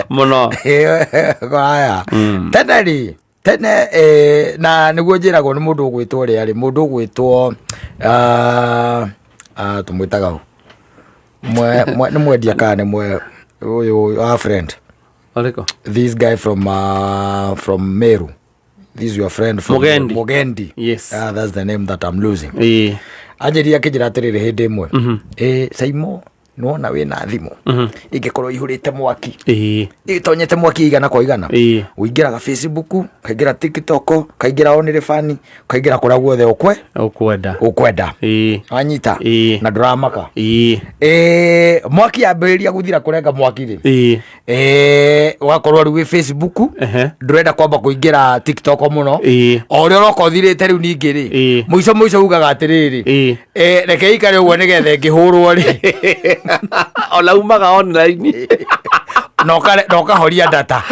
Muno. Haya. Tene na niguo njiragwo ni mundu ugwitwo ri ari mundu ugwitwo tumwitaga mwe ni mwendia kana mwe uyu our friend. Aliko. This guy from Meru. This is your friend from Mugendi. Yes. That's the name that I'm losing. Ajeria kijira atiriri hindi imwe. Saimo nona wina thimu ingikorwo ihurite mwaki itonyete mwaki igana kwa igana uingiraga Facebook kaingira TikTok kaingira OnlyFans kaingira kura guothe ukwenda anyita na dramaka mwaki yambiriria guthira kurenga mwaki ri wakorwo ri Facebook ndurenda kwamba kuingira TikTok muno o ri oroko thirite riu ningi ri muico ugaga atiriri reke ikare uguo nigethe ngihurwo ri ola umaga online noka horia data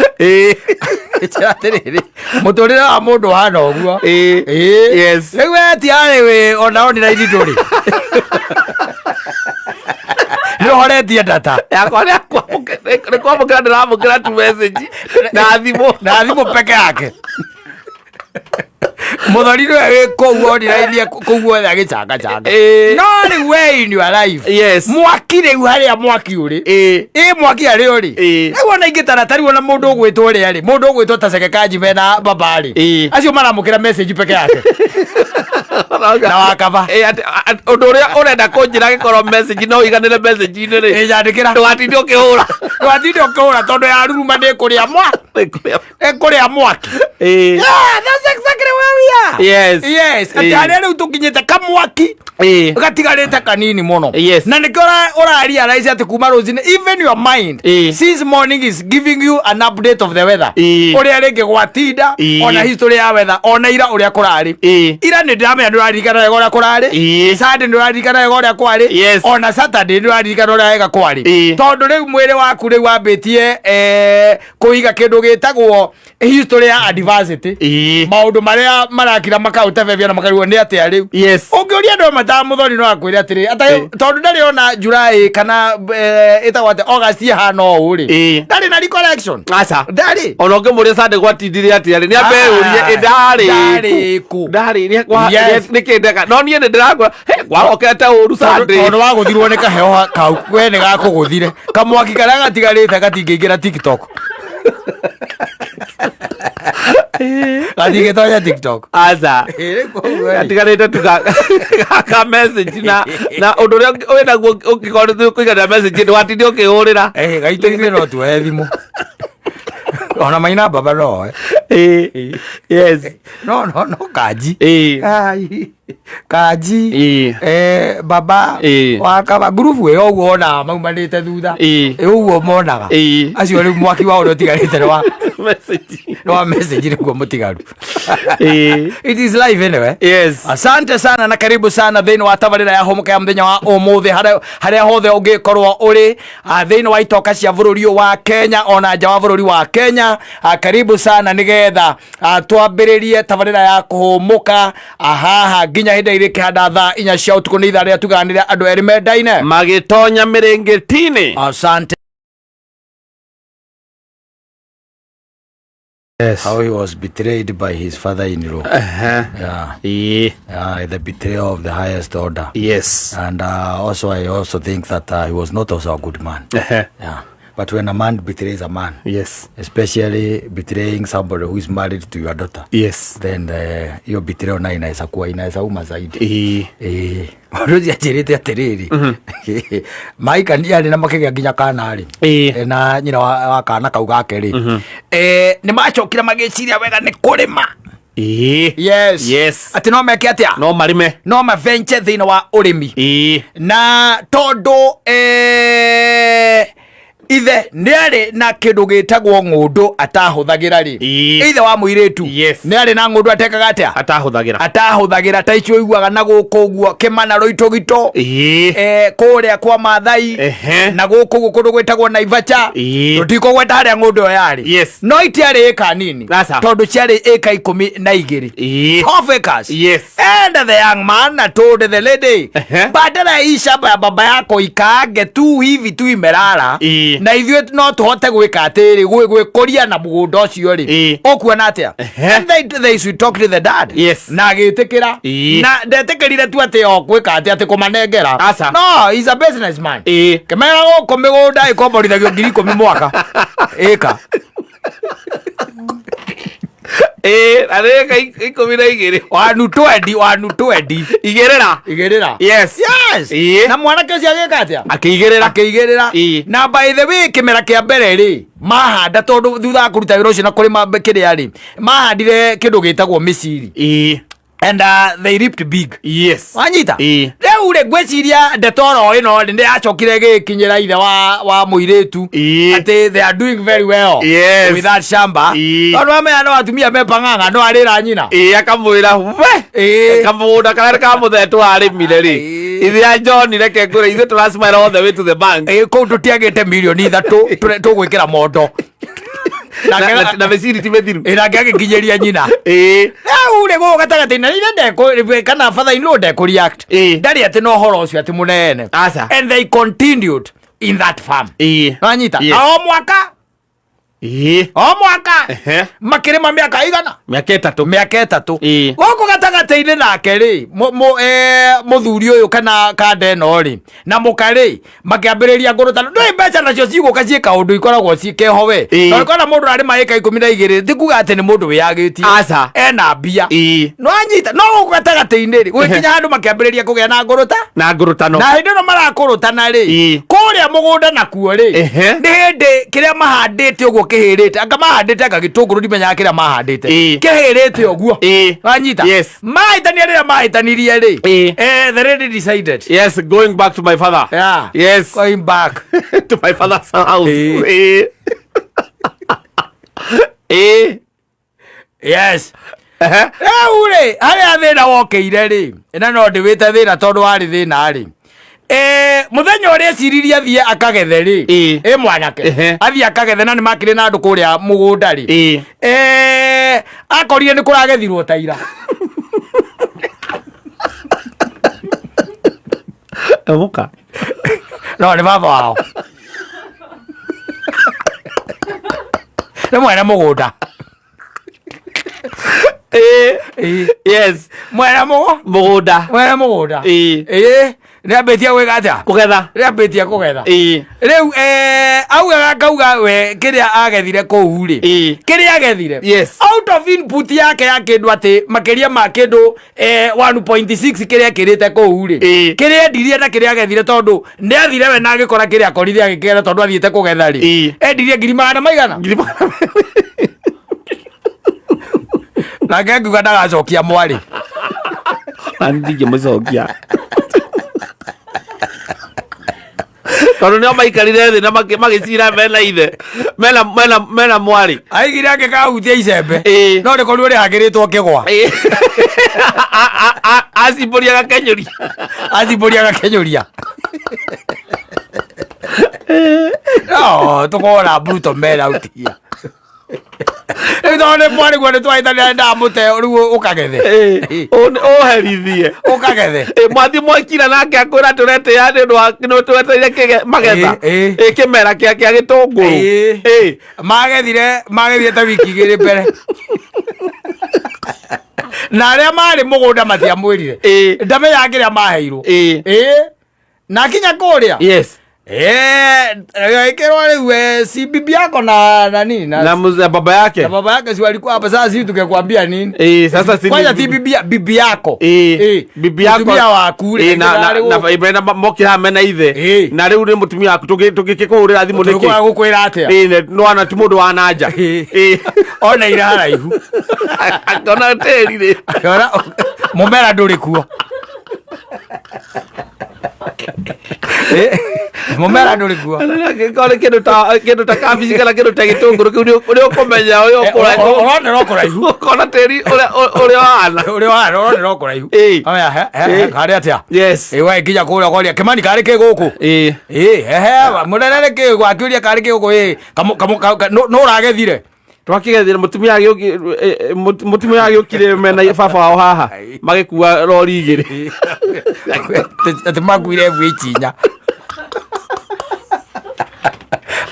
chatiriri muturire wa mundu hana oguo yes riu etiare we ona online nduri no horetie data yakwa kwamukira ndiramukira tu message na thimu peke yake muthori we kou online kou othe agichanga no ni way in your life yes mwaki riu haria mwaki uri mwaki ari uri riu ona ingitara tari ona mundu ugwitwo ri ari mundu ugwitwo ta Sekekanji mena babari acio maramukira message peke yake na wakava undu uria urenda kunjira gikorwo message no iganire message ini ri yandikira ndwatinde ukihura tondu ya ruruma ni kuria mwaki that's exactly where we are. Yes atari riu tukinyite kamwaki gatigarite kanini muno na nikio ora realize ati kuma ruzine even your mind since morning is giving you an update of the weather uria ringi gwatinda ona history ya weather ona ira uria kurari ira ni ndamenya nduraririkana wega uria kurari Sunday nduraririkana wega uria kwari ona Saturday nduraririkana uria wega kwari tondu riu mwiri waku riu wambitie kuiga kindu gitagwo history ya adversity maundu maria marakira makautebebia na makariwo ni atia riu ungiuria ndo mata muthoni no akwire atiri tondu ndari ona July kana itawate August hano uri ndari na recollection asa ndari ona ngimuria Sunday gwatindire atia ni ambe urie ndari ni kwa ni kindeka no nie ndiragwa gwagokete uru Sunday tondu waguthirwo ni kaheo kau we ni gakuguthire kamwaki karia gatigarite gatingiingira TikTok gatigetonya TikTok asa atigarite tuka message na undu uria wina guo ukikorwo kuigana message ndwatinde ukihurira gaitithire no tuwe thimu ona maina baba no yes no kaji baba wakaba group we oguo ona maumanite thutha uguo monaga acio riu mwaki wa uri tigarite no message niguo mutigaru it is live anyway asante sana na karibu sana thini wa tabarira ya homuka ya muthenya wa umuthi haria hothe ungikorwo uri thini wa itoka cia bururi wa Kenya ona nja wa bururi wa Kenya karibu sana nigetha twambiririe tabarira ya kuhumuka haha nginya hindi iri kihanda thaa 4 cia utuku ni ithaa ria tuganire andu eri mendaine magitonya miringitini asante. How he was betrayed by his father-in-law. The betrayal of the highest order. And also I also think that he was not also a good man. But when a man betrays a man, especially betraying somebody who is married to your daughter, then your betrayal na inaweza uma zaidi. Rozi ajirite atiriri. Maika ndiari na makega nginya kanari. Na nyina wa kana kau gake ri. Ni macokira magiciria wega ni kurima. Ati no meke atia no marime no maventure thina wa urimi na tondu ithe niari na kindu gitagwo ngundu atahuthagira ri ithe wa muiretu niari na ngundu atekaga atia atahuthagira ta icio iguaga na guku guo kimana roitugito kuria kwa Maathai na guku kundu gwitagwo Naivasha tutiko gweta haria ngundu yari no itiari eka nini tondu ciari eka 12 half acres and the young man told the lady badala isha baba yako ikaage tu hivi tu imerara na ithuĩ no tũhote gwĩka atĩrĩ gwĩkũria na mũgũnda ũcio rĩ ũkuona atĩa they should talk to the dad na agĩtĩkĩra na ndetĩkĩrire tu atĩ gwĩka atĩ kũmanengera no he's a businessman kĩmera gũkũ mĩgũnda ĩkomborithagio 10,000 mwaka ĩka areka 12 wanu 20 igĩrĩra yes na mwanake ũcio agĩka atĩa akĩigĩrĩra na by the way kĩmera kĩa mbere rĩ mahanda tondũ thutha wa kũruta wĩra ũcio na kũrĩma kĩrĩa rĩ mahandire kĩndũ gĩtagwo mĩciri and they ripped big wanyita rĩu rĩ ngwĩciria ndetoro ĩno nĩ yacokire gĩkinyĩra ithe wa mũirĩtu atĩ they are doing very well with that shamba tondũ amenya no atumia mepang'ang'a no arĩra nyina akamwĩra we kamũgũnda karĩa kamũthetwo arĩmire rĩ ithe a John reke ngũre ithuĩ tũracimara all the way to the bank kũu tũtiagĩte mirioni 3 tũgwĩkĩra mondo na meciri ti methiru nake agĩkinyĩria nyina rĩu rĩ gũkũ gatagatĩ-inĩ ithe kana father-in-law ndekũreact ndarĩ atĩ no ũhoro ũcio atĩ mũnene and they continued in that farm wanyita o mwaka makĩrĩma mĩaka igana mĩaka ĩtatũ gũkũ gatagatĩ-inĩ nake rĩ mũthuri ũyũ kana kanda ĩno rĩ na mũka rĩ makĩambĩrĩria ngũrũtano ndũĩ mbeca nacio cigũka ciĩka ũndũ ikoragwo ciĩkeho we ũkona mũndũ ararĩma ĩka 12 ti kuga atĩ nĩ mũndũ wĩyagĩtie ena mbia no anyita no gũkũ gatagatĩ-inĩ rĩ gũkinya handũ makĩambĩrĩria kũgĩa na ngũrũtano na hĩndĩ ĩno marakũrũtana rĩ kũrĩa mũgũnda nakuo rĩ nĩ hĩndĩ kĩrĩa mahandĩte ũguo kĩhĩrĩte anga mahandĩte anga gĩtũngũrũ ndimenyaga kĩrĩa mahandĩte kĩhĩrĩte ũguo wanyita mahĩtania rĩrĩa mahĩtanirie rĩ the lady decided going back to my father going back to my father's house rĩu rĩ harĩa thĩna wokĩire rĩ na no ndĩwĩte thĩna tondũ warĩ thĩna rĩ muthenya ũrĩa eciririe athiĩ akagethe rĩ mwanake athiĩ akagethe na nĩ makĩrĩ na andũ kũrĩa mũgũnda rĩ akorire nĩ kũragethirwo ta ira no nĩ baba wao nĩ mwene mũgũnda mwene mũgũnda rĩambĩtie gwĩka atĩa rĩambĩtie kũgetha rĩu augaga akauga we kĩrĩa agethire kũu rĩ kĩrĩa agethire out of input yake ya kĩndũ atĩ makĩria ma kĩndũ 1.6 kĩrĩa kĩrĩte kũu rĩ kĩrĩa endirie na kĩrĩa agethire tondũ nĩ athire we na agĩkora kĩrĩa akorire agĩkĩgetha tondũ athiĩte kũgetha rĩ endirie 100,000 nake nguga ndagacokia mwarĩ ndingĩmũcokia tondũ nĩo maikarire thĩ na magĩcira mena ithe mena mwarĩ aigire angĩkahutia icembe no rĩkorirwo rĩhagĩrĩtwo kĩgwa acimbũria gakenyũria tũkona bruto mera utia Ito mwari gwa nitwa itania nda mute riu ukagethe. Herithie. Ukagethe. Mwathi mwakira nake akwira turete ya ndu no tweteire kige magetha. Kimera kia gitunguru. Magethire ta wiki igiri mbere. Na aria mari mugunda matiamwirire. Ndame yakiria maheirwo. Na kinya kuria. Yes. Ikero riu si bibi yako na nani na baba yake. Na baba yake si walikuwa hapa sasa, sisi tukekwambia nini? Sasa si kwanza ti bibi yako. Bibi yako mutumia wa kule na Ibrahim mokira mena ithe. Na riu ni mutumia waku tugikikuurira thimu niki. Tuko gukwira atia? No ana ti mundu wa nanja. Ona ira haraihu. Ona teri ri. Ona mumera nduri kuo. Mumera nduri kuo. Kore kindu ta kabici kana kindu ta gitunguru kiu uri ukumenya uyu ukora no kuraihu. Kona teri uri wana no kuraihu. Aya kare atia? Yes. Wa ikija kuria koria Kimani kare ke guku. Munene ke gwakiuria kare ke guku no uragethire. Twakigethire mutumia agiukire mena baba wao haha magikuwa rori igiri ati maguire bwichinya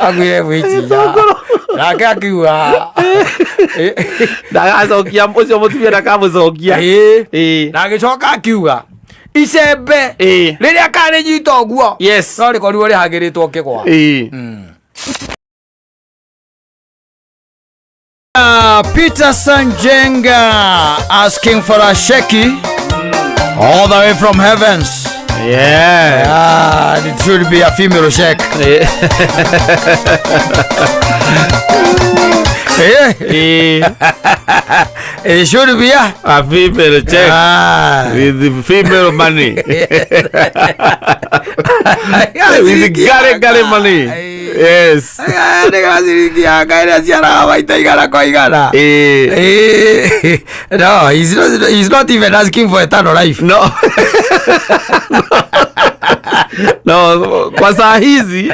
Agwire wichia. Nake akiuga. Ndagacokia ucio mutumia ndakamucokia. Na agicoka akiuga icembe riria kari nyita uguo. Yes. No rikorirwo rihagiritwo kigwa. Peter Sanjenga asking for a sheki all the way from heavens. It should be a female shek. It should be a female check with the female money. With the gare money. Yes. No, he's not even asking for eternal life. No. No, kwa saa hizi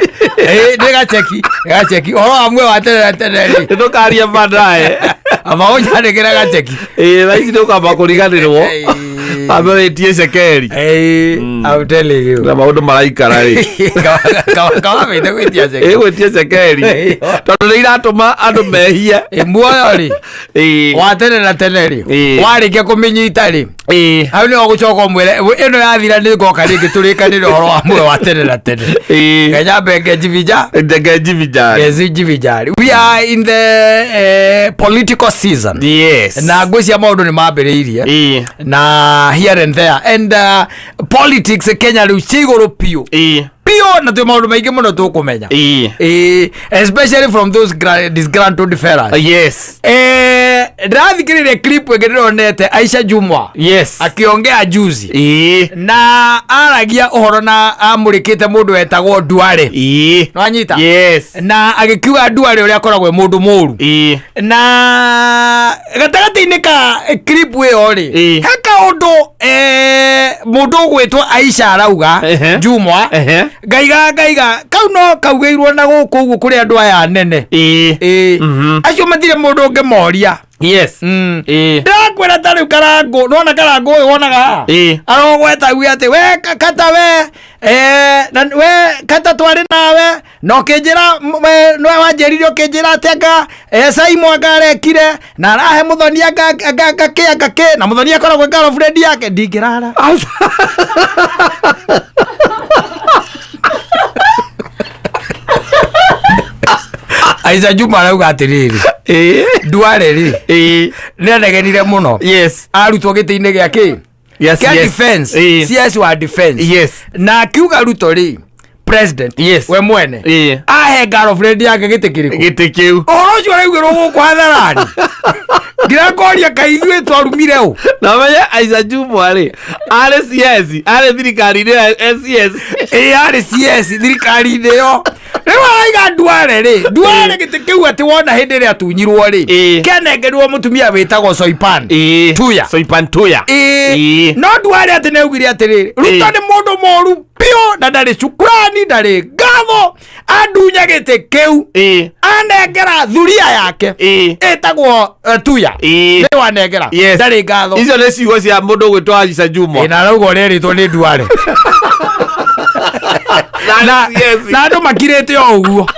cheki oro amwe waterera ndukaria baadaye amaonya ndekera gacheki thaici ndukamba kuriganirwo ametie cekeri I'm telling you na maundu maraikara ri kawa mete gwitia cekeri gwitia cekeri tondu ni iratuma andu mehie muoyo ri waterera teneri warikia kuminyita ri hau ni ogucoka mwire ino yathira ni ngoka ringi turikanire horo wa mwe waterera tene Kenya benge jivija we are in the political season. Yes. Na ngwĩcia maũndũ nĩ mambĩrĩirie na here and there and politics Kenya rĩu ci igũrũ piũ na tu maundu maingi muno tukumenya especially from those disgruntled fellas. Yes. Ndathikiririe clip ngironete Aisha Jumwa. Yes. Akiongea juzi na aragia uhoro na amurikite mundu wetagwo Duale. Nwanyita. Yes. Na agikiuga Duale uria akoragwo mundu muru na gatagati-ini ka clip iyo ri heka undu mundu gwitwa Aisha arauga Jumwa gaiga kau no kaugeirwo na guku ugu kuri andu aya nene acio matire mundu ungi moria. Yes. Ndakwira tariu karangu nona karangu uyu wonaga arogweta gwi ati we kata we we kata twari nawe no kinjira no wanjeririo kinjira tenga Saimo agarekire na arahe muthoni ngake na muthoni akoragwo girlfriend yake ndingirara Aisha Juma arauga atiriri Duale ri nenegenire muno. Yes. Arutwo giti-ini giake defense CS wa defense. Yes. Na akiuga Ruto ri president we mwene ahe girlfriend yake giti kiu uhoro ucio araugirwo guku hatharani ngirakoria kaithue twarumire u na menya Aisha Juma ri ari CS ari thirikari-ini CS ari CS thirikari-ini yo riu araiga Duale giti kiu ati wona hindi ria tunyirwo ri kenengerwo mutumia witagwo Soipan Tuya no Duale ati neugire atiriri Ruto ni mundu moru pio na ndari shukrani ndari ngatho adunya giti kiu anengera thuria yake etagwo Tuya ni wanengera ndari ngatho icio ni ciugo cia mundu gwitwa Aisha Juma na raugo riritwo ni Duale na andu makirite o uguo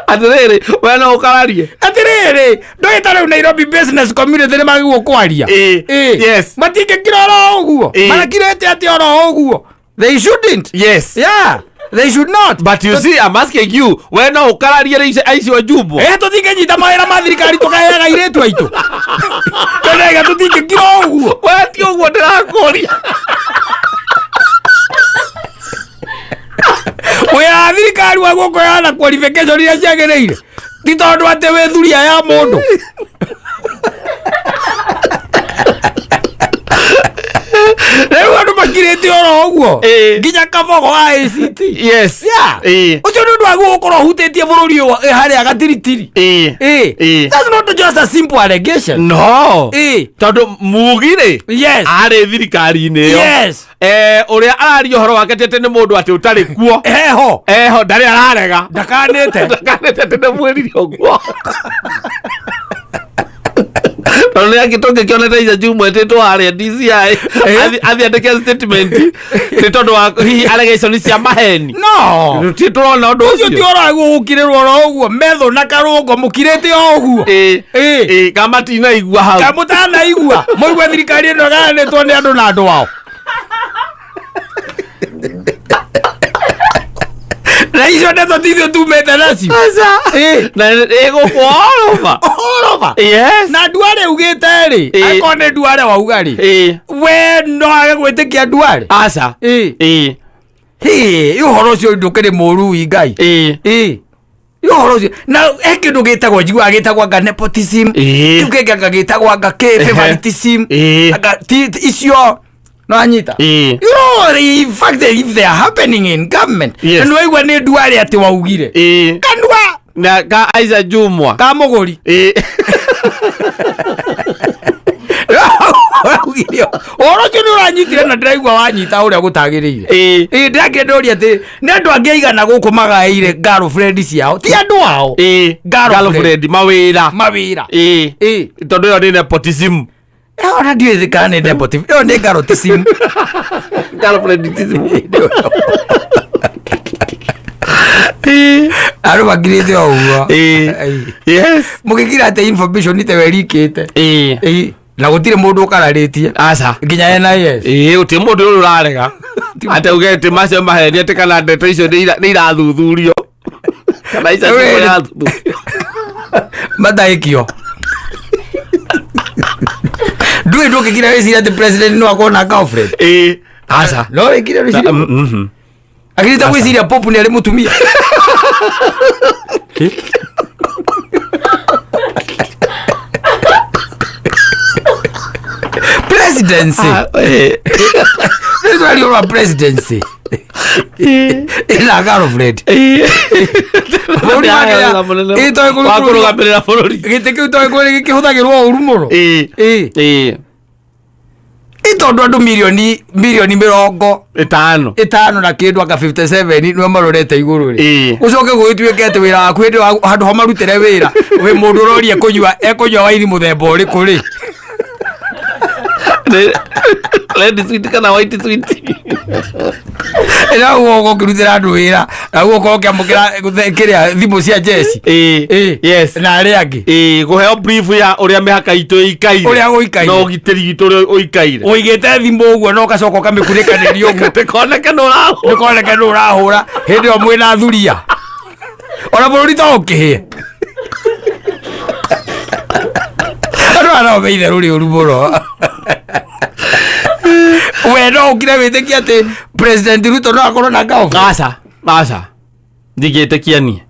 atiriri we no ukararie atiriri ndoita riu Nairobi Business Community ni magiguo kwaria yes matingikira oro uguo marakirite ati oro uguo they shouldn't. Yes. Yeah. They should not. But you see, I'm asking you, we no ukararie Aisha Juma tutinganyita mawira ma thirikari tukaheaga iretu aitu kenega tutingikira uguo we ti uguo ndirakuria wira thirikari wa gukoyana qualification iria ciagĩrĩire ti tondu ati we thuria ya mundu riu andu makirite oro uguo nginya kabogo wa ACT. Yes. Ucio ndu ndwagu gukorwo hutitie bururi uyu haria gatiritiri. That's not just a simple allegation. No. Tondu mugire ari thirikari-ini yo uria araria horo wake tete ni mundu ati utari kuo eho ndari ararega ndakanite tene mwirire uguo Tolea kitoke kioneta Isa Jumwa teto hare DCI athi andike statement teto wa allegation cia maheni no teto na ndo ucio ti ora gukirerwo ro uguo metho na karungo mukirete o uguo kama tina igua hau kamutana igua moigwa thirikari ino ganetwo ni andu na andu wao na icio ndeto tithio tumete nacio na ego orova yes na Duale ugite ri akone Duale wauga ri we no age gwitikia Duale aca uhoro ucio ndukiri muru Ngai uhoro ucio na ekindu gitagwo njigua gitagwo anga nepotism tukenge anga gitagwo anga favoritism anga icio no anyita you know in fact if they are happening in government and weigwa ni Duale ati waugire kandwa na ka Isa Jumwa ka muguri oro kinu ranyitire na ndiraigwa wanyita uria gutagirire ndakendoria ati ni andu angeigana guku magaire girlfriend ciao ti andu wao girlfriend mawira tondu yo ni nepotism ora ndio thikane nepotism yo ni garotism girlfriendism aru bagirite o uwa yes mugikira ate information ite werikite na gutire mundu ukararitie aca nginya NIS uti mundu uru urarega ate ugete macio maheni ate kana ndeto icio ni irathuthurio kana Isa Jumwa irathuthurio mataikio ndui ndukikira wecira ati president no akona girlfriend aca no wekire wecira akirita gwiciria popu ni ari mutumia presidency ndio aliona presidency ina girlfriend ito kurugamira bururi giteke ito kihutagirwo urumuro itondu andu milioni 50 na kindu aka 57 no marorete iguru ri ucoke gwituike ati wira waku ndi handu ho marutire wira we mundu rorie kunywa waini muthemba uriku ri red sweet kana white sweet ina ugo kirutira andu wira na ugo kiamukira kiria thimu cia jesi yes na ari angi guheo brief ya uria mihaka itu ikaire uria guikaire no gitiri gitu uikaire uigite thimu uguo no gacoka kamikurikaniri uguo tekoneke no urahura hindi o mwina thuria ora bururi to ukihie ara obeide ruri urumuro we no ukire witikia ati president Ruto no akorwo na aca ndigitikia ni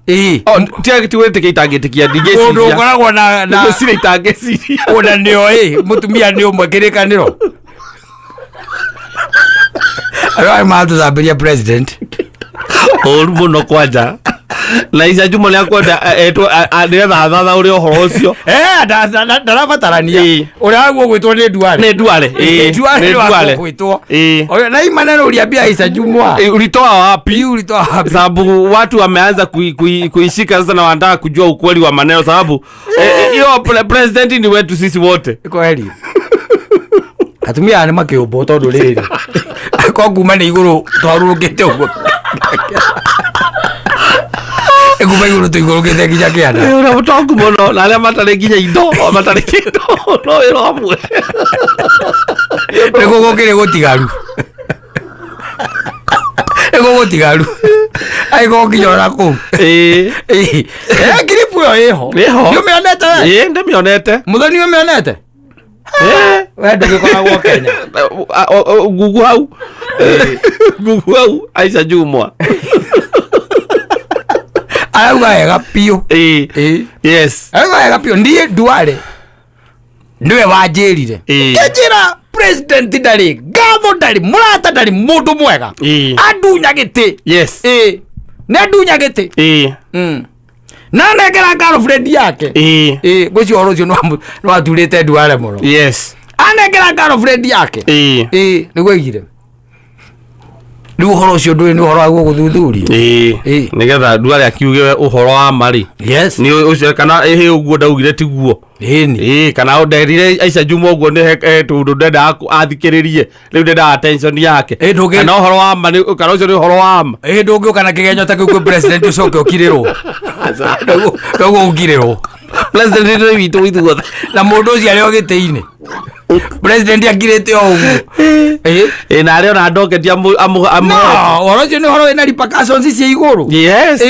tia tiwete kitangitikia ndigeciria mundu ukoragwo na cire itangeciria ona nio mutumia ni umwe kirikaniro ara maatu zabiria president muno kwanja na Isa Jumwa niakwenda ndireza thatha uri uhoro ucio ndarabatarania uria aguo gwitwo ni Duale Duale gwitwo na imaneno uliambia Isa Jumwa ulitoa wapi sababu watu wameanza kuishika sasa na wanataka kujua ukweli wa maneno sababu hiyo president ni wetu sisi wote kweli atumia ni makiumbo tondu riri ko kuma ni iguru twarurukite uguo eguma iguru tu iguru kete kinya kiana ura mutongu muno na aria matare kinya indo matare kindo no wiro amwe ego gokire gotigaru ai gokinyora ku kiripu yo eho yo meonete ndemionete muthoni yo meonete we ndugikoragwo Kenya gugu hau Isa Jumwa arauga wega piu yes arauga wega piu ndie Duale ndiwe wanjirire njira president ndari gatho ndari murata ndari mundu mwega adunya giti yes ne dunya giti na negera girlfriend yake gucio horo cio no aturite Duale muno yes anegera girlfriend yake niguo igire riu horo cio nduri ni horo wa guthuthuria nigetha ndwari akiuge uhoro wa mari yes ni ucio kana ehe uguo ndaugire tiguo kana nderire Aisha Jumwa uguo ni tundu ndenda athikiririe riu ndenda attention yake kana uhoro wa mari kana ucio ni uhoro wa ma ndungi kana kigenyo ta kiu president ucoke ukirirwo ndogo ukirirwo president witu ithuothe na mundu ucio ari ogite-ini president akirete o uguo na ari ona ndoketia horo cio ni horo wina repercussions cia iguru yes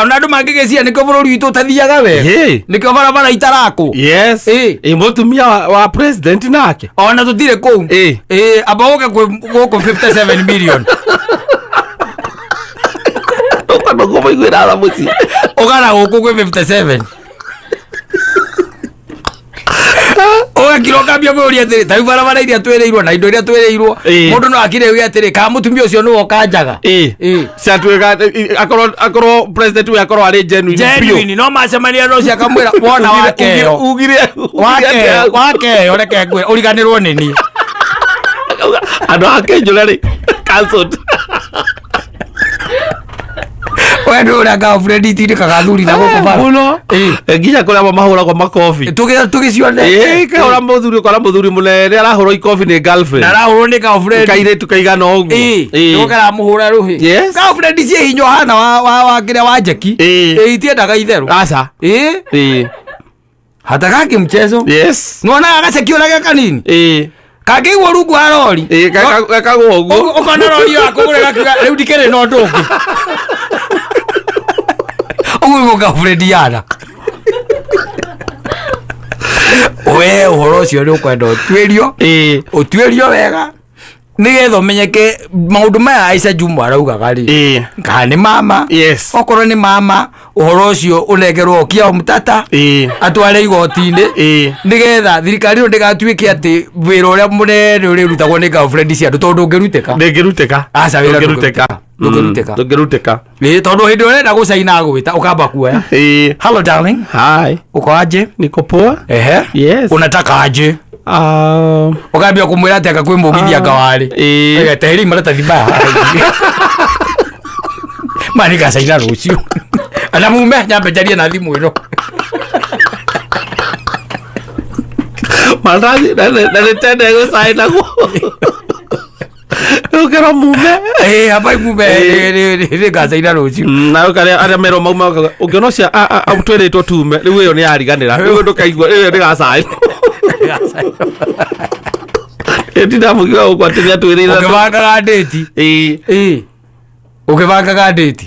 ona andu mangigecia nikio bururi witu utathiaga wega nikio barabara itarako yes mutumia wa president nake ona tutire kou aba uke guku 57 million ukano gomo igwira ala muci ogana guku gwe 57 oya kiroka bia buri atiri tayu barabara iria twereirwo na indo iria twereirwo mundu no akire wi atiri ka mutumia ucio no okanjaga satwega akoro president we akoro ari genuine no macemania no cia kamwira wona wake oreke ngwe uriganirwo nini ando akenjura ri cancelled wendo ura ga Freddy tiri kagathuri na goko bara muno nginya kuri aba mahura kwa makofi tugicione ka ora muthuri munene arahurwo ikofi ni girlfriend arahurwo ni ka Freddy kaire tukaigana ogu nokara muhura ruhi ka Freddy cie hinyo hana wa kira wa jeki itiendaga itheru aca hata kaki mchezo yes nona agacekio na kanini kageigwo rungu arori kagwo ogu ukona rori yako kurega kiga riu dikere no ndungi ugu ga Freddy yana we uhoro ucio ni ukwenda utwirio wega nigetha umenyeke maundu maya Aisha Jumwa araugaga ri kana ni mama yes okorwo ni mama uhoro ucio unegerwo okia mutata atware igoti-ini nigetha thirikari ro ndigatuike ati wira uria munene uri rutagwo ni girlfriend cia andu tondu ngiruteka aca wira ndungiruteka tondu hindi urenda gucaina gwita ukamba kuoya hello darling hi uko aje niko poa yes unataka aje ukambia kumwira ati akakwimugithia ngawari tegeri maratathi baya mani gacaina rucio ana mume nyambe jarie na thimu ino maratathi na nitende gucaina go ukero mume hapa mume ni gacaina rucio na ukare aria mero mauma ungiona cia amtweretwo tume riu iyo ni ariganira riu ndukaigua iyo ni gacaina ndina mugiwa ukwatinya twirira ukivanga date ukivanga date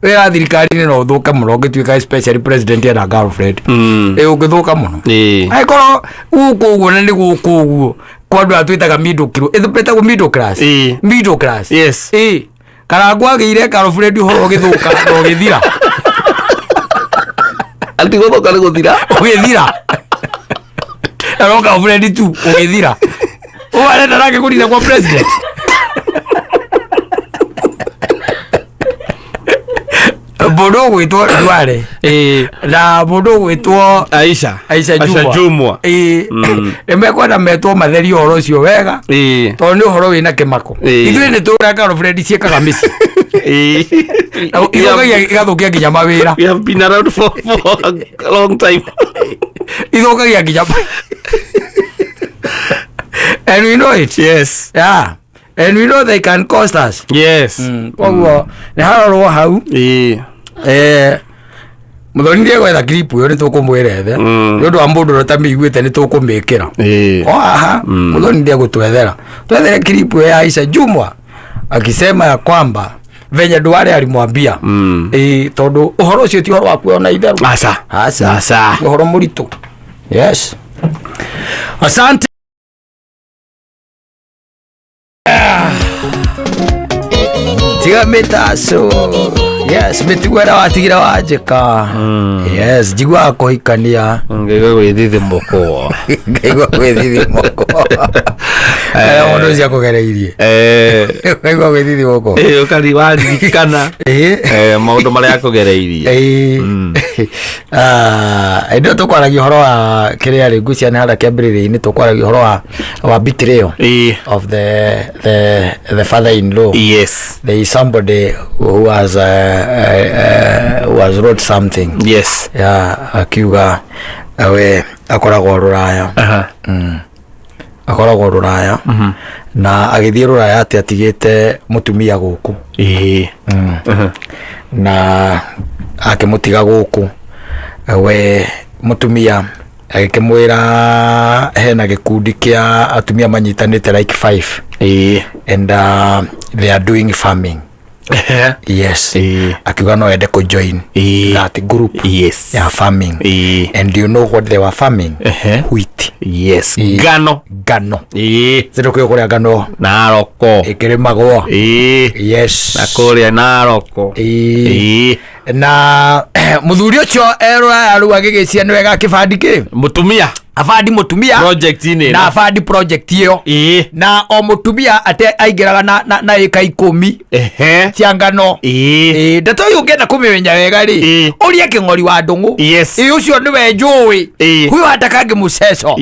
wira thirikari ni no thuka muno ngituika especially president na girlfriend ungithuka muno aikoro guku na ni guku guo kwandu atwitaga middle class yes kana gwagire girlfriend horo ugithuka no githira ati guthuka ni guthira ugithira aroka Freddy tu ugithira uwale ndarake kurira kwa president bodo gwitwo Duale na bodo gwitwo Aisha Jumwa emekwana metwo matheri horo ucio wega tondu horo wina kimako ithuĩ ni turaga Freddy ciekaga misi ithukagia igathukia nginya mawira we have been around for a long time ithukagia nginya and we know it yes and we know they can cost us yes koguo ni harorwo hau muthoni ndiye gwetha clip yo ni tukumwirethe ni undu wa mundu rotamiguite ni tukumikira aha muthoni ndiye gutwethera twethere clip ya Aisha Jumwa akisema ya kwamba venye Duale alimwambia tondu uhoro ucio ti uhoro wa kuona itheru aca uhoro muritu yes asante tiga metaso Yes, mĩtugo watigira wanjĩka. Yes, njigua kũhikania. Ngaigua gwĩthithimũkwo. Ngaigua gwĩthithimũkwo. Mũndũ ũcio akũgereirie. Ngaigua gwĩthithimũkwo. Ũkari waririkana. Maũndũ marĩa akũgereirie. Ndio tũkwaragia ũhoro wa kĩrĩa rĩ ngucia nĩ harĩa kĩambĩrĩria-inĩ tũkwaragia ũhoro wa betrayal of the father-in-law. Yes. There is somebody who was wrote something. Yes. Akiuga we akoragwo Rũraya. Akoragwo Rũraya. Na agĩthiĩ Rũraya atĩ atigĩte mũtumia gũkũ. Na akĩmũtiga gũkũ. We mũtumia agĩkĩmwĩra hena gĩkundi kĩa atumia manyitanĩte like 5. And they are doing farming. Yes. Akiuga no ende ko join that group. Yes. Yeah, farming. And do you know what they were farming? Wheat. Yes. Ngano. Zero kũrĩa ngano Naroko ĩkĩrĩmagwo. Yes. Na kũrĩa Naroko. Na mũthuri ũcio Rũraya rĩu agĩgĩcia nĩ wega kĩbandi kĩ mũtumia abandi mũtumia project inĩ na abandi project ĩyo. Na o mũtumia ate aingĩraga na ĩka 10 cia ngano. Ndeto ũyũ ũngĩenda kũmĩmenya wega rĩ ũrie kĩng'ori wa ndũng'ũ. Ũcio nĩwe njũĩ huyo hata kangĩ mũceco.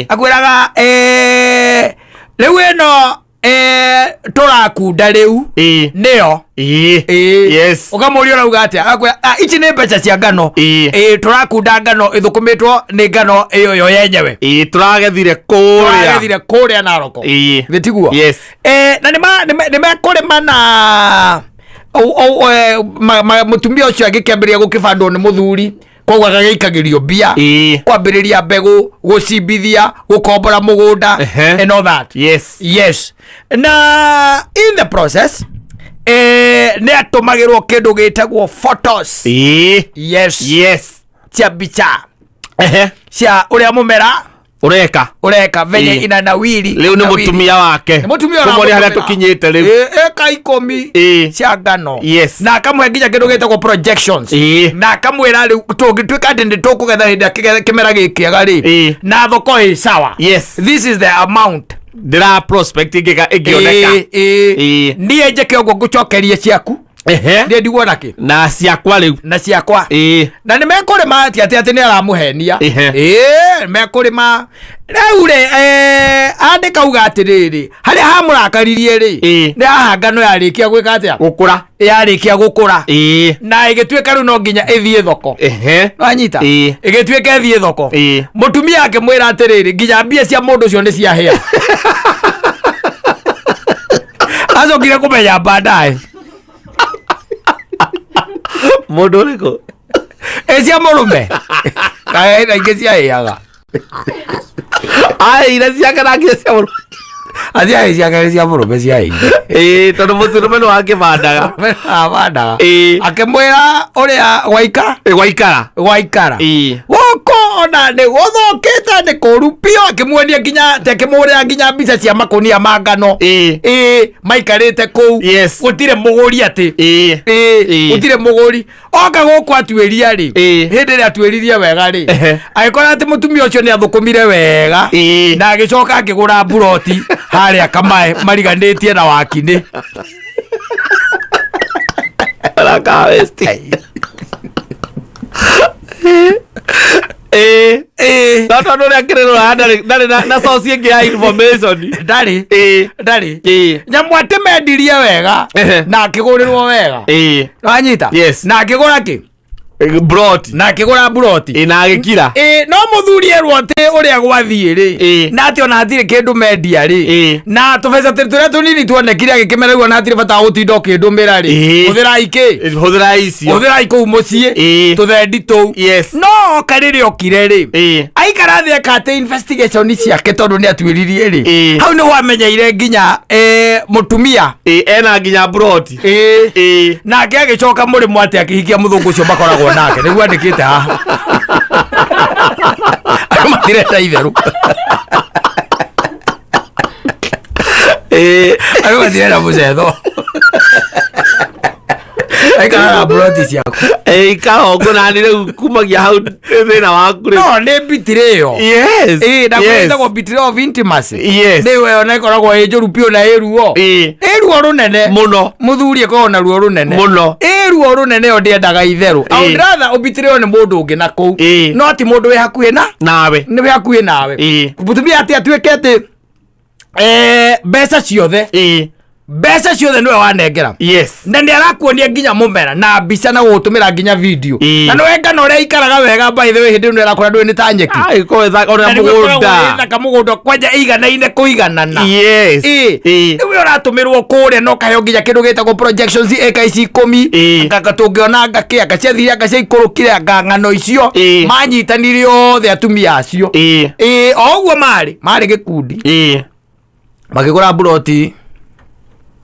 Akwĩraga rĩu ĩno tũrakunda rĩu nĩyo. Yes. Ũkamũria ũrauga atĩa ici nĩ mbeca cia ngano. Tũrakunda ngano ĩthũkũmĩtwo nĩ ngano ĩyo yo yenyewe. Tũragethire kũrĩa Naroko. Gĩtiguo. Yes. Na nĩmekũrĩma na mũtumia ũcio agĩkĩambĩrĩria gũkĩbandwo nĩ mũthuri koguo agagĩikagĩrio mbia kwambĩrĩria mbegũ gũcimbithia gũkombora mũgũnda and all that. Yes. Na in the process nĩ atũmagĩrwo kĩndũ gĩtagwo photos. Yes. Cia mbica cia ũrĩa mũmera ureka venye inanawiri. Leo ni mutumia wake kumwona harĩa tũkinyĩte rĩu eka 10 cia ngano. Na akamũhe nginya kĩndũ gĩtagwo projections. Na akamwĩra rĩu tũngĩtuĩka atĩ nĩ tũkũgetha hĩndĩ ya kĩmera gĩkĩega rĩ na thoko ĩ sawa. This is the amount ndĩra prospect ĩngĩoneka. Niĩ njĩke ũguo ngũcokerie ciaku. Ndiye ndigwo nake na ciakwa rĩu na ciakwa. Na nĩ mekũrĩma atĩ nĩ aramũhenia. Mekũrĩma rĩu rĩ andĩka uga atĩrĩrĩ harĩa hamũrakaririe rĩ nĩ haha ngano yarĩkia gwĩka atĩa gũkũra. Yarĩkia gũkũra na ĩgĩtuĩka rĩu no nginya ĩthiĩ thoko. Wanyita ĩgĩtuĩka ĩthiĩ thoko. Mũtumia akĩmwĩra atĩrĩrĩ nginya mbia cia mũndũ ũcio nĩ ciahĩa. Acokire kũmenya baadaye mũndũ ũrĩkũ cia mũrũme kaĩna ingĩ ciahĩaga ira ciake nake cia mũrũme aciahĩ ciake cia mũrũme ciahĩire. Tondũ mũtũrũme nĩ wakĩbandaga akĩmwĩra ũrĩa gwaikara gũkũ ona nĩ gũthũkĩte nĩ kũru biũ. Akĩmuonia nginya tekĩmũrĩra nginya mbica cia makũnia ma ngano maikarĩte kũu. Gũtirĩ mũgũri atĩ gũtirĩ mũgũri. Oka gũkũ atuĩria rĩ hĩndĩ ĩrĩa atuĩririe wega rĩ agĩkora atĩ mũtumia ũcio nĩ athũkũmire wega na agĩcoka akĩgũra buroti harĩa Kamae mariganĩtie na Wakinĩ. Tondũ ũrĩa kĩrĩrũra ndarĩ na source ĩngĩ ya information. Ndarĩ nyamũ atĩ mendirie wega na akĩgũrĩrwo wega. Wanyita na akĩgũra kĩ broti na akĩgũra buroti na agĩkira. No mũthuri erwo atĩ ũrĩa gwathiĩ rĩ na atĩ ona hatirĩ kĩndũ mendia rĩ na tũbeca tũrĩa tũnini tuonekire agĩkĩmera rĩu ona hatirĩ bata gũtinda ũkĩndũmĩra rĩ hũthĩrai kũu mũciĩ tũthendi tũu. No karĩrĩ okire rĩ aikara thĩ eka atĩ investigation ciake tondũ nĩ atuĩririe rĩ hau nĩho amenyeire nginya mũtumia ena nginya buroti nake agĩcoka mũrĩmo atĩ akĩhikia mũthũngũ ũcio makoragwo nake nĩguo andĩkĩte haha. Matirenda itherũ matirenda mũcetho. Aikara broti ciaku. Karongo na ni riu kumagia hau thina waku ri. No, ne bitireo. Yes. Na kwenda go bitireo of intimacy. Yes. Ni we na ikoragwo ijuru pio na iruo. Iruo runene muno. Muthuri eko na ruo runene. Muno. Iruo runene o ndiendaga itheru. I would rather obitireo ni mundu ungi na kou. No ti mundu we hakuhi nawe. Ni we hakuhi nawe. Mutumia ati atwekete mbeca ciothe. Besa ciothe niwe wanengera. Yes. Na ndi arakuonia nginya mumera na mbica na gutumira nginya video. Na no wenga no ria ikaraga wega by the way hindi no irakora ndwe ni tanyeki. Ai ko eza ora mugunda. Na kamugundo kwanja igana-ine kuiganana. Yes. Niwe uratumirwo kuria no kayo nginya kindu gitagwo projections AKC 10. Ngagatungiona ngake akaciathia akaciikurukire ngangano icio. Manyitanire othe atumia acio. Oguo mari gikundi. Magigura buroti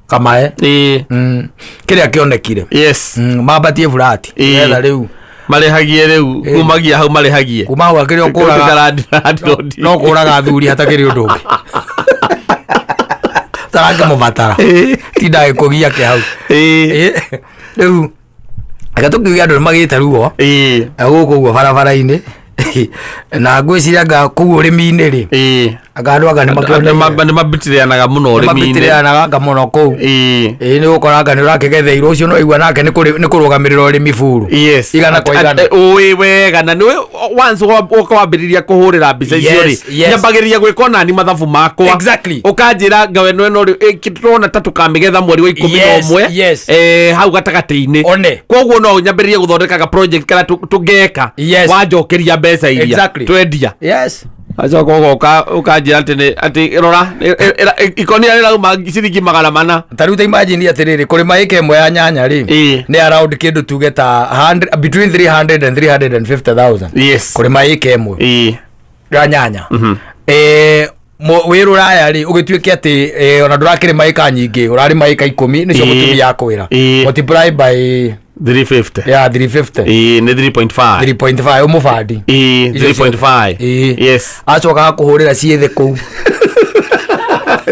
kamae kiria kionekire. Yes. Mabatie flat etha riu marehagie riu kumagia hau marehagie kuma hau akiri okuraga no kuraga thuri hatakiri undu ungi taranga mubatara tindae kugia ke hau riu agatukigia andu magite ruo guku barabara-ini na ngwiciria kuu urimi-ini ri agandu aga ni mabitirianaga muno urimi-ini mabitirianaga muno kuu ni gukoranga ni urakigetheirwo ucio no igua nake ni kurugamirira urimi furu igana kwa igana ui wega na niwe once wambiriria kuhurira mbica icio ri nyambagiriria gwika nani mathabu makwa ukanjira ngawe no turona ta tukamigetha mweri wa 11 hau gatagati-ini koguo no nyambiririe guthondeka project kana tungeka wanjokeria mbeca iria twendia acha gogoka ukanjira ati rora ikonia rira uma ciringi 400 taruta imagine atiriri kuri maika imwe ya nyanya ri ni around kindu tugeta 100 between 300 and 350,000 yes kuri maika imwe ya nyanya wiru raya ri ugituike ati ona ndurakiri maika nyingi urari maika 10 nicio mutumia yakwira multiply by 350 yeah 350 ni 3.5 umufandi 3.5 yes acoka kuhurira ciethe ku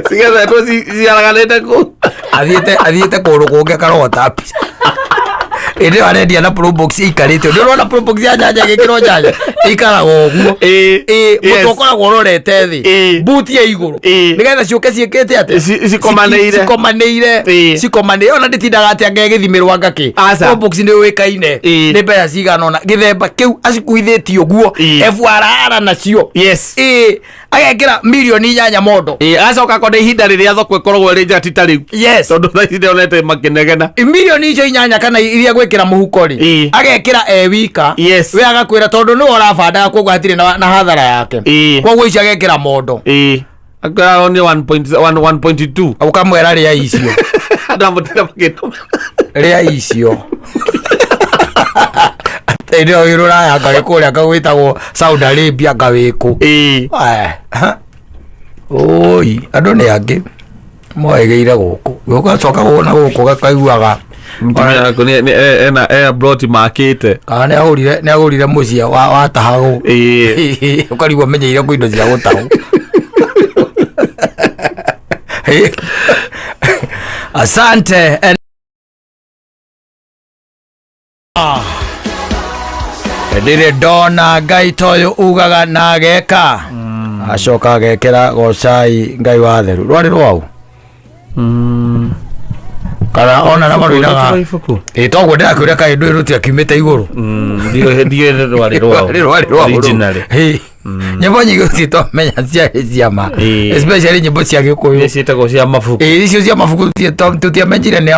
sigetha to ciaraganete ku athiete kurukunge karota ende arendia na probox ikarite ndio na probox ya nyanya gikiro nyanya ikaraga oguo mutokoragwo urorete thi buti ya iguru nigetha ciuke ciikite ate cikomaneire ona nditindaga ati angegithimirwa ngaki probox ni wikaine ni mbeca cigana ona githemba kiu acikuithitio guo efuarara nacio agekira milioni nyanya mondo acoka konde ihinda riria thoko ikoragwo ri njati ta riu tondu tha ici ndionete makinegena milioni icio inyanya kana iria gwikira muhuko ri agekira wika we agakwira tondu ni urabanda koguo hatire na hathara yake koguo icio agekira mondo akora only 1.2 ukamwera ria icio ndamutira makino ria icio ndio wirura ya ngagikuria kagwitagwo Saudi Arabia ngawiku oi andu ni angi moegeire guku gugacoka wona guku gakaiguaga ena broti makite kana ni agurire mucia wa tahagu ukarigwa menyeire ku indo cia gutahu asante ndire ndona ngai toyo ugaga na ageka acoka agekera gocai ngai wa theru rwari rwau kana ona na maruinaga toguo ndirakwira kai ndu iruti akimite iguru ndio rwari rwau originally nyimbo nyingi citomenya ciama especially nyimbo cia gikuyu nicitagwo cia mabuku icio cia mabuku tutiamenyire ni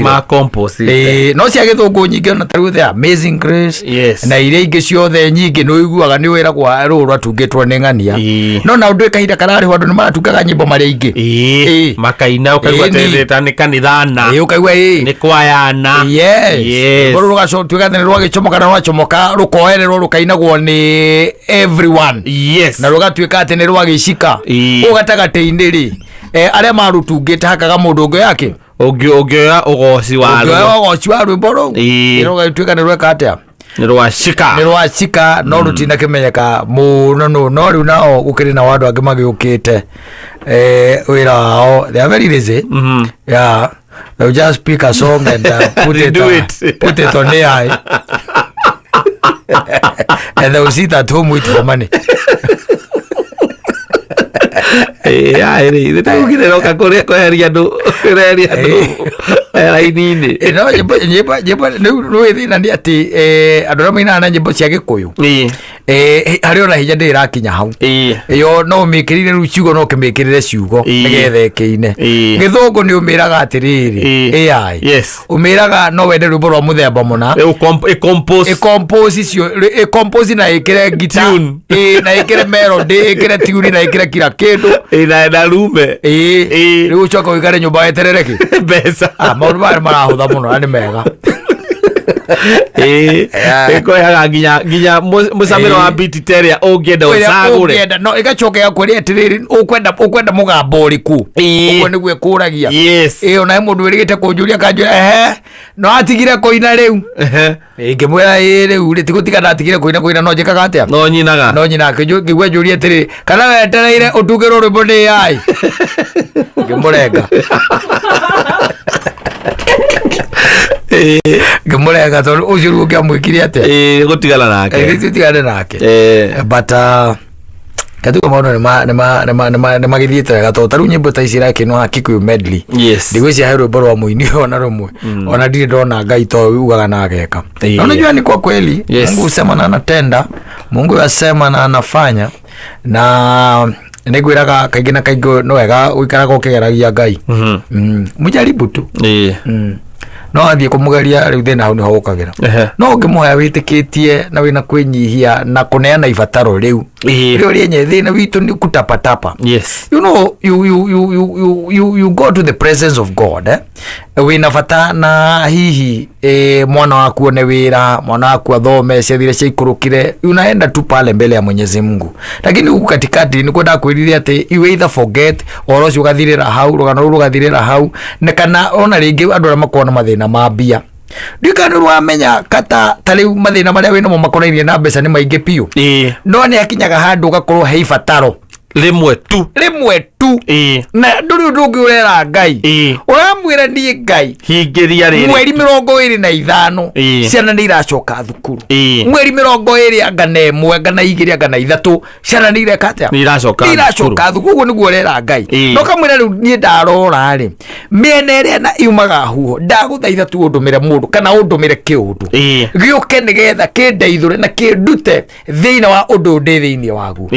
ma compose no cia githungu nyingi ona tariu the Amazing Grace na iria ingi ciothe nyingi no iguaga ni wiragwo ruru atungitwo ni ng'ania no na undu kahinda karari andu ni maratungaga nyimbo maria ingi makaina ukaigua tete ni kanithana ukaigua ni kwayana ruru gacotuga ni rwagicomoka na rwacomoka rukoererwo rukainagwo ni everyone na rugatuika ati ni rwagicika ugatagati-ini ri aria marutungite hakaga mundu ungi yake ungioya ugoci wa rwimbo ruu rugatuika ni rweka atia ni rwacika no rutina kimenyeka muno no riu nao gukiri na wandu angi magiukite wira wao they are very lazy They'll just pick a song and put it on AI. And they'll sit at home wait for money. Ugithiroka kuria kweheria andu raini-ini no thina ni ati andu aria mainaga na nyimbo cia Gikuyu hari ona hinya ndi irakinya hau yo no mikirire ru ciugo no kimikirire ciugo nigetha ikiine Githungu ni umiraga atiriri AI umiraga no wende rwimbo rwa muthemba muna compose na ikire guitar na ikire melody ikire tune na ikire kila kindu na rume riu ucoka wikare nyumba weterereki mbeca maundu maya marahutha muno ni mega ikoyaga nginya mucamiro wa beat teria ungienda ucagure no igacoka yakweria atiriri ukwenda mugambo uriku uguo niguo ikuragia ona mundu wirigite kunjuria kanjura no atigire kuina riu ngimwira riu ritigutigana atigire kuina no njikaga atia no nyinaga ngigwe njuria atiriri kana wetereire utugirwo rwimbo ni AI ngimurenga ngimurenga tondu ucio ruo ngiamwikire atia gutigana nake but katuka maundu ni magithiite wega tondu taru nyimbo ta ici irakinwa Kikuyu medley ndigwiciria he rwimbo rwa muini ona rumwe ona ndiri ndona Ngai to ugaga na ageka na unajua ni kwa kweli Mungu husema na anatenda, Mungu asema na anafanya, na nigwiraga kaingi na kaingi no wega uikaraga ukigeragia Ngai mujaribu tu no athie kumugeria riu thina hau ni hogukagira no ngimuhoya witikitie na wina kwinyihia na kuneana ibataro riu riu rienye thina witu ni kutapatapa. You know, you go to the presence of God wina bata na hihi mwana waku one wira, mwana waku athome ciathire ciaikurukire, unaenda tu pale mbele ya Mwenyezi Mungu, lakini huku katikati ni kwenda kwiriria ati you either forget or else ugathirira hau rugano rugathirira hau ne kana ona ringi andu makona mathina mambia ndikanu rwamenya kata tari mathina maria wina mo makonainie na mbeca ni maingi piu no ni akinyaga handu gakorwo he ibataro rimwe tu na nduri ndungi urera Ngai uramwira ni Ngai hingiria riri mweri 25 ciana ni iracoka thukuru mweri 20 angana 1 angana 2 angana 3 ciana ni irekata ni iracoka thukuru uguo niguo urera Ngai no kamwira riu ni ndarora ri miene ria na iumaga huo ndaguthaitha tu undumire mundu kana undumire kiundu giuke nigetha kindeithure na kindute thiina wa undu ndi thiini wagu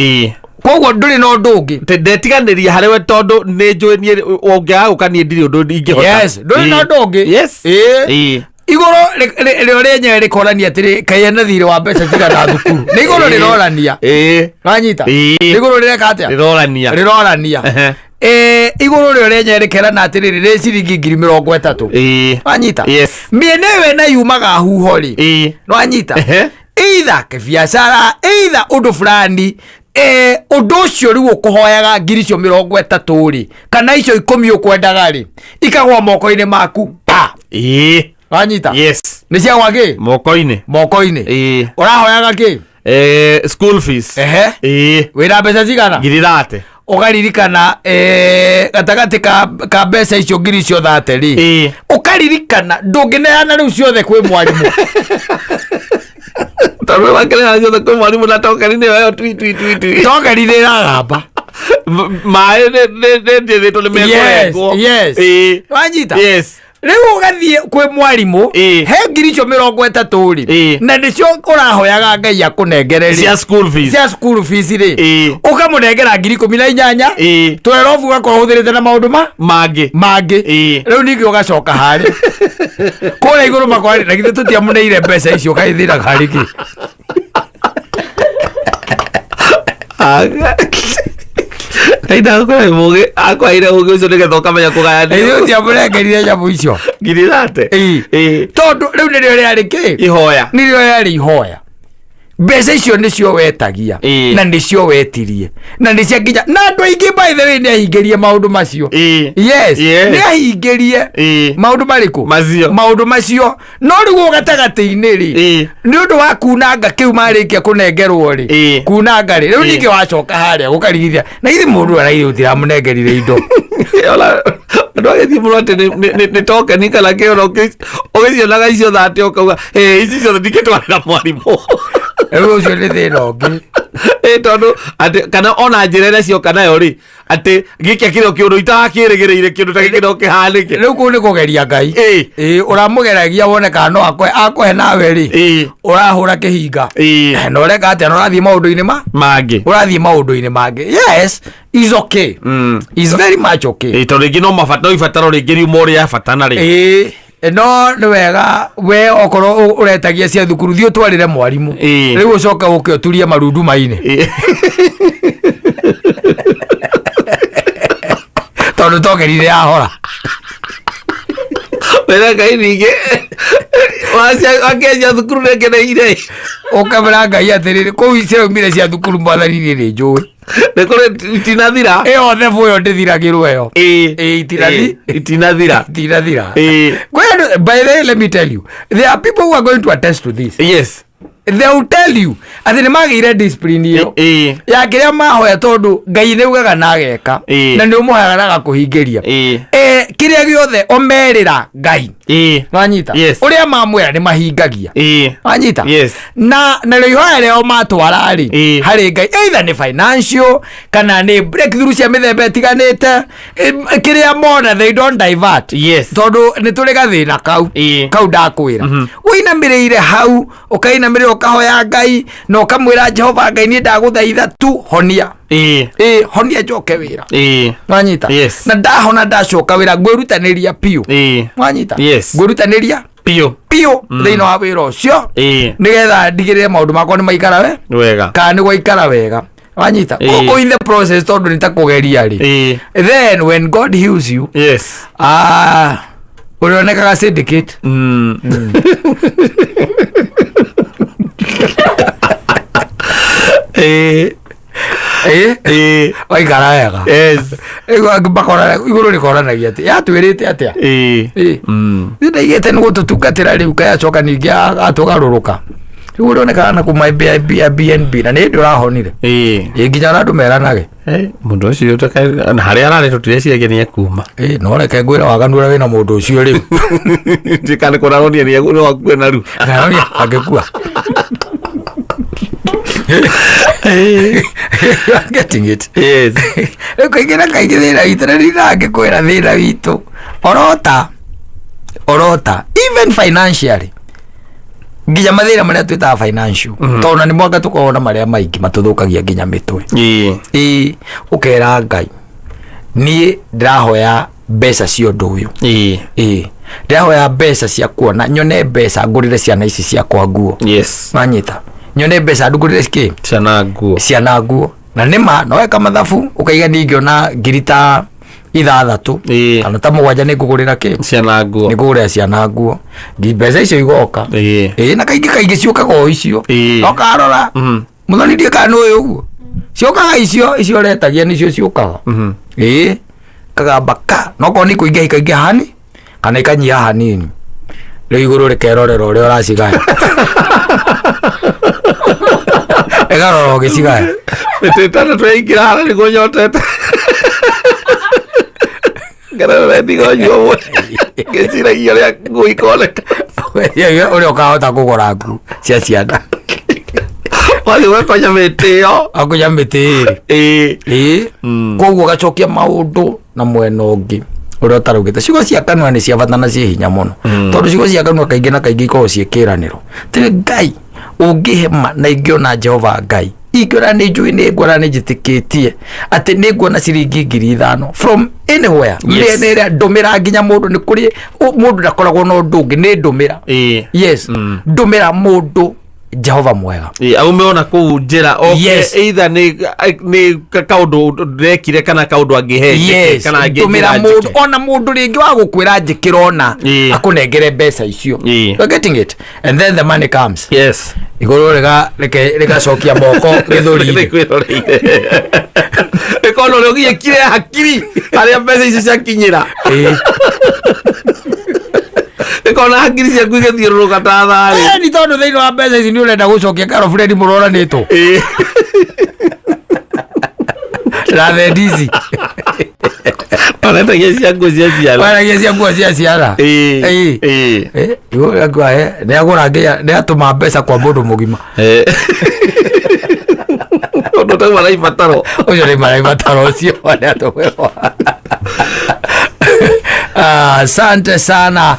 koguo nduri no ndungi ndetiganiria hariwe tondu ni njui nie ongiaga gukanie ndiri undu ingihota nduri no ndungi igoro rio rienye rikorania atiri kayena thire wa mbeca cigana thukuru ni igoro rirorania ranyita igoro rireka atia rirorania igoro rio rienye rikerana atiri ri ciringi 30,000 ranyita miene we na yumaga huho ri ranyita either kibiashara either undu fulani undu ucio riu ukuhoyaga 30,000 ri kana icio 10 ukwendaga ri ikagwa moko-ini maku wanyita ni cia gwaki moko-ini urahoyaga ki school fees wina mbeca cigana 30 ukaririkana gatagati ka mbeca icio 30 ri ukaririkana ndungineana riu ciothe kwi mwarimu tawe wakena ndio kwa mwalimu na toka nini wewe toka nini ragamba mae ne to le meko wanyita riu ugathie kwi mwarimu he 30,000 ri na nicio urahoyaga Ngai akunengereri cia school fees ri ukamunengera 18,000 twerofu gakora huthirite na maundu mangi riu ningi ugacoka hari kore iguru makwari na githe tutiamuneire mbeca icio kaithira gariki kaida kwa muge akwa ire uge ucio nigetha kamenya kugaya iyo tiamurengerire nyamu icio ngirithate tondu riu nirio riari ki ihoya nirio riari ihoya mbeca icio nicio wetagia na nicio wetirie na nicia nginya na andu aingi by the way ni ahingirie maundu macio ni ahingirie maundu mariku maundu macio no riu gatagati-ini ri ni undu wa kunanga kiu marikia kunengerwo ri kunanga ri riu ningi wacoka haria gukarigithia na ithi mundu araire utiramunengerire indo Ola ndoge di murote ne toka nikala kero ogecio na gaicio thate okauga ici cio ndiketwara mwarimu ewe cio ne thirogi tondu ati kana ona njirere cio kana yo ri ati gikia kiro kiundu itakirigireire kindu ta gikiro kihanike riu ku ni kugeria Ngai uramugeragia wone kana akwe nawe ri urahura kihinga no reka ati no rathie maundu-ini mangi urathie maundu-ini mangi. Yes, is okay. Is very much okay. Tondu ringi no mabata ibataro ringi riuma uria abatana ri no ni wega we okoro uretagia cia thukuru thio twarire mwarimu riu ucoka uke uturie marundu maine tondu togerire ahora wena Ngai ringi wacia thukuru negereire ukamera Ngai atiriri kou iraumire cia thukuru mwathani ni njui nekore itinathira yothe vuyo ndithiragirwo yo itinathira by the way, let me tell you, there are people who are going to attest to this. Yes, they will tell you ati nimagire discipline yo ya kiria mahoya tondu Ngai ni ugaga na ageka na ni umuhaga na gakuhingiria kiria giothe omerira Ngai wanyita uria mamwira ni mahingagia wanyita na rihoya reo matwara ri hari Ngai either ni financial kana ni breakthrough cia mithemba itiganite kiria mona they don't divert tondu ni turi gathina kau ndakwira uinamirire hau ukainamirire ukahoya Ngai no kamwira Jehova Ngai ni ndaguthaitha tu honia honia njoke wira wanyita na ndahona ndacoka wira ngwirutaniria piu wanyita ngwirutaniria piu thina wa wira ucio nigetha ndigirire maundu makwa ni maikara wega kana ni gwaikara wega wanyita go in the process tondu nitakugeria ri then when God heals you urionekaga syndicate waikara wega bakora iguru rikoranagia ati yatwirite atia ndaigite ni gututungatira riu kayacoka ningi atugaruruka riu urionekaga na kuma BNB na ni ndurahonire nginya na ndumeranage mundu ucio na haria arari tutireciria ni ekuma no reke ngwira waganura wina mundu ucio riu ndikane kuraronia ni eguru wakue na riu agekua getting it. Yes. Kaigina kaigithira itarari nake kwira thira witu orota even financially nginya mathira maria twita financial tona ni mwanga tukona maria maingi matuthukagia nginya mitwe ukera Ngai ni ndirahoya mbeca cio ndu uyu ndirahoya mbeca cia kuona nyone mbeca ngurire ciana ici cia kwa nguo manyita nyone mbeca ndugurire ski ciana nguo na nima no weka mathabu ukaiga ningiona ngirita ithathatu kana ta mugwanja ni ngugurira ki ciana nguo ni ngugurira ciana nguo mbeca icio igoka na kaingi ciukaga o icio okarora muthoni ndie kana uyu uguo ciukaga icio retagia nicio ciukaga kagambaka no ko ni kuingia ikaingia hani kana ikanyia hanini riu iguru rikerorera uria uracigaya egaroro gicigaya tetana twingira hara ni gunyotete garara ndigo nyuo gicira iyo ria guikoleka uria ukahota kugura ngu cia ciana wali wekonya mitio akunya mitiri koguo gacokia maundu na mwena ungi uria utarugite ciugo cia kanua ni cia bata na cia hinya muno tondu ciugo cia kanua kaingi na kaingi ikoragwo ciikiraniro ti Ngai ungihema na ingiona Jehova Ngai ingora ni njui ni ngora ni njitikitie ati ni nguona ciringi 5,000 from anywhere ni ndumira nginya mundu ni kuri mundu ndakoragwo no ndungi ni ndumira yes ndumira mundu Jehova mwega au meona ku njira either ni kaundu rekire kana kaundu angihe kana ndumira mundu ona mundu ringi wa gukwira njikirona akunengere mbeca icio you getting it and then the money comes iguru rega cokia moko githuri ekono rogie kire hakiri aria mbeca icio ciakinyira ekona hakiri cia kwigethirũka ta thari ni tondu thiini wa mbeca ici ni urenda gucokia karo Fred muroranitwo rathe ndizi Wanatagia cia nguo cia ciara. Wanatagia cia nguo cia ciara. Yo agwa ne agora ngia ne atuma mbeca kwa mundu mugima. Ondo ta mara ibataro. Oyo ni mara ibataro cio wale atowewa. Asante sana.